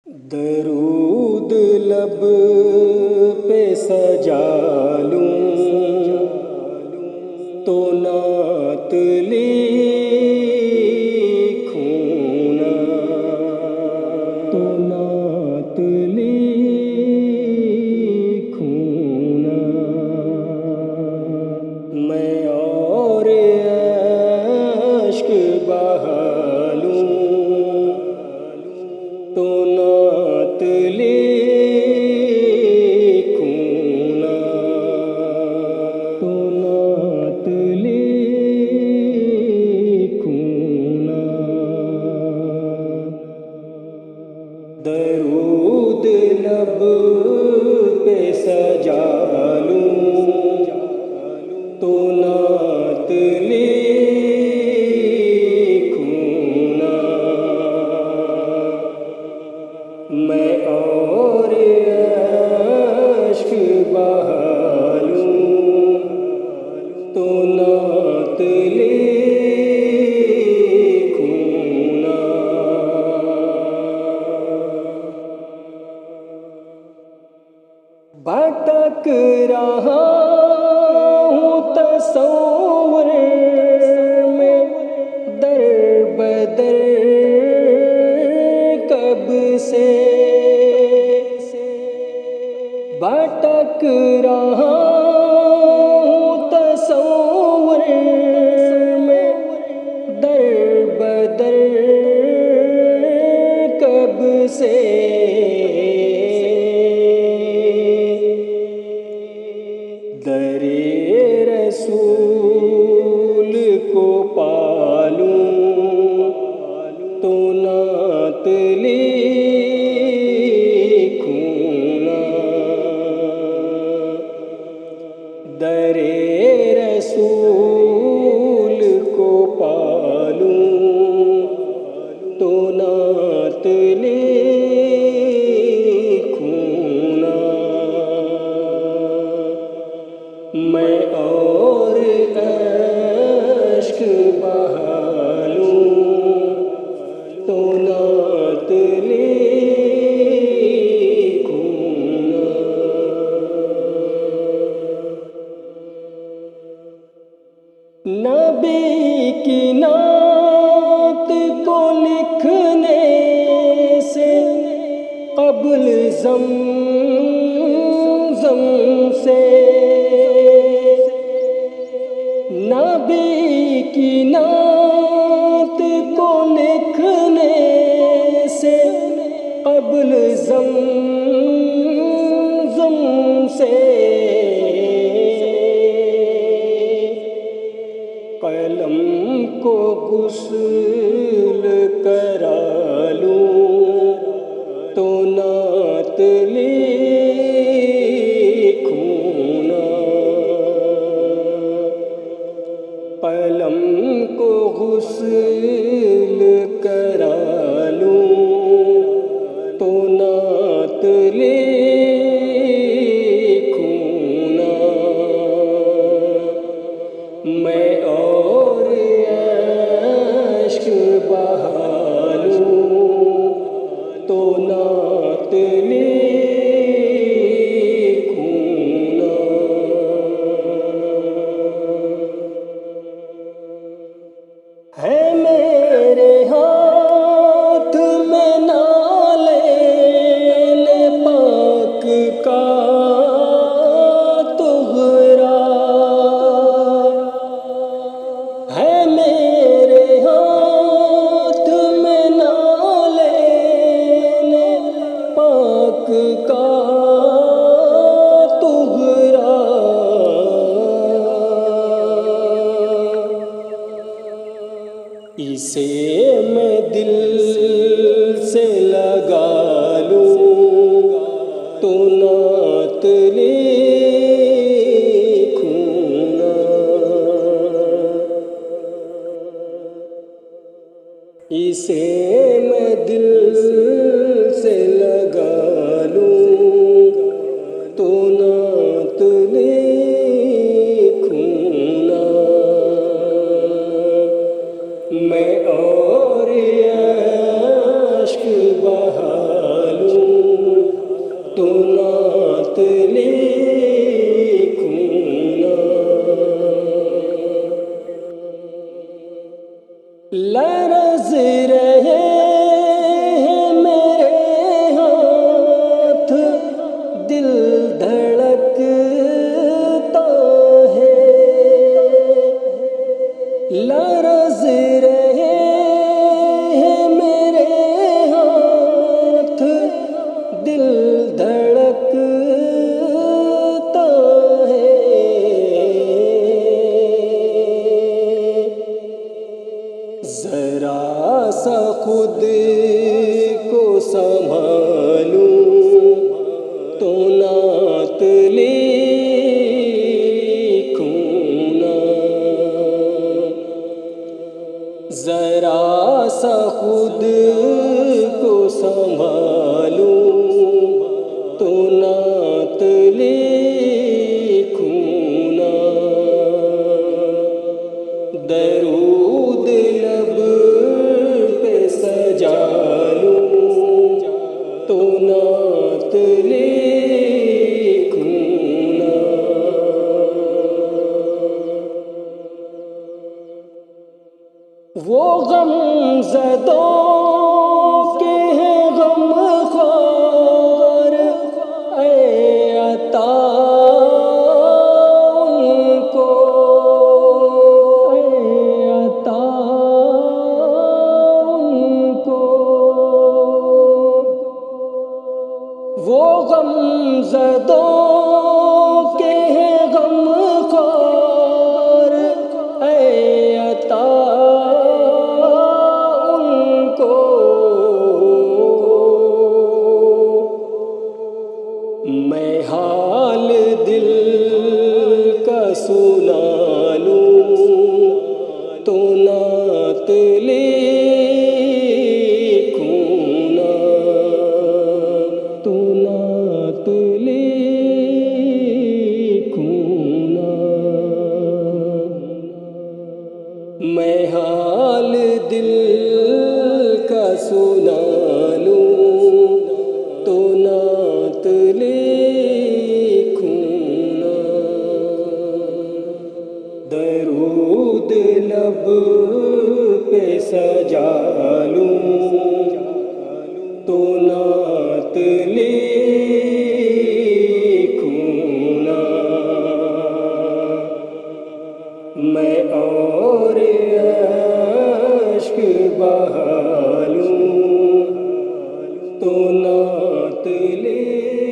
दरूद लब पे सजा लूं तो नात लिखूं ना, तो नात लिखूं ना। मैं और अश्क बहा लूं तो नात लिखूं ना, तो नात लिखूं ना। दरूद लब पे सजा लूं तो नात लिखूं ना। मैं और अश्क बहा लूं तो नात लिखूं ना। भटक रहा हूँ तसव्वुर में दर बदर कब से। भटक रहा हूँ तसव्वुर में दर बदर कब से। दरे रसूल को पालूं तो नात लिखूं ना। दरे रसूल को पालूं तो नात लिखूं ना। मैं और अश्क बहा लूं तो नात लिखूं ना। नबी की नात को लिखने से क़ब्ल ज़मज़म से। नबी की नात को लिखने से क़ब्ल ज़मज़म से। कलम को गुस्ल करा लूं तो नात लिखूं ना। कलम को गुस्ल करा लूं तो नात लिखूं ना। मैं और अश्क बहा लूं तो नात लिखूं ना। है मेरे हाथ में नाले पाक का तुहरा। है मेरे हाथ में नाले पाक दिल धड़कता है, जरा सा खुद को संभालूं तो नात लिखूं ना, जरा सा खुद को संभालूं तो नात लिखूं ना, दरूद लब पे सजा लूं तो नात लिखूं ना। वो गमज़दों के हैं गमख्वार, ऐ अता उनको, ऐ अता उनको। वो गमज़दों के हैं गमख्वार, ऐ अता मैं हाल दिल का सुना लूं तो नात लिखूं ना, तो नात लिखूं ना। मैं हाल दिल का सुना लूं तो नात लिखूं ना, दरूद लब पे सजा लूं तो नात लिखूं ना। मैं और अश्क बहा लूं तो नात लिखूं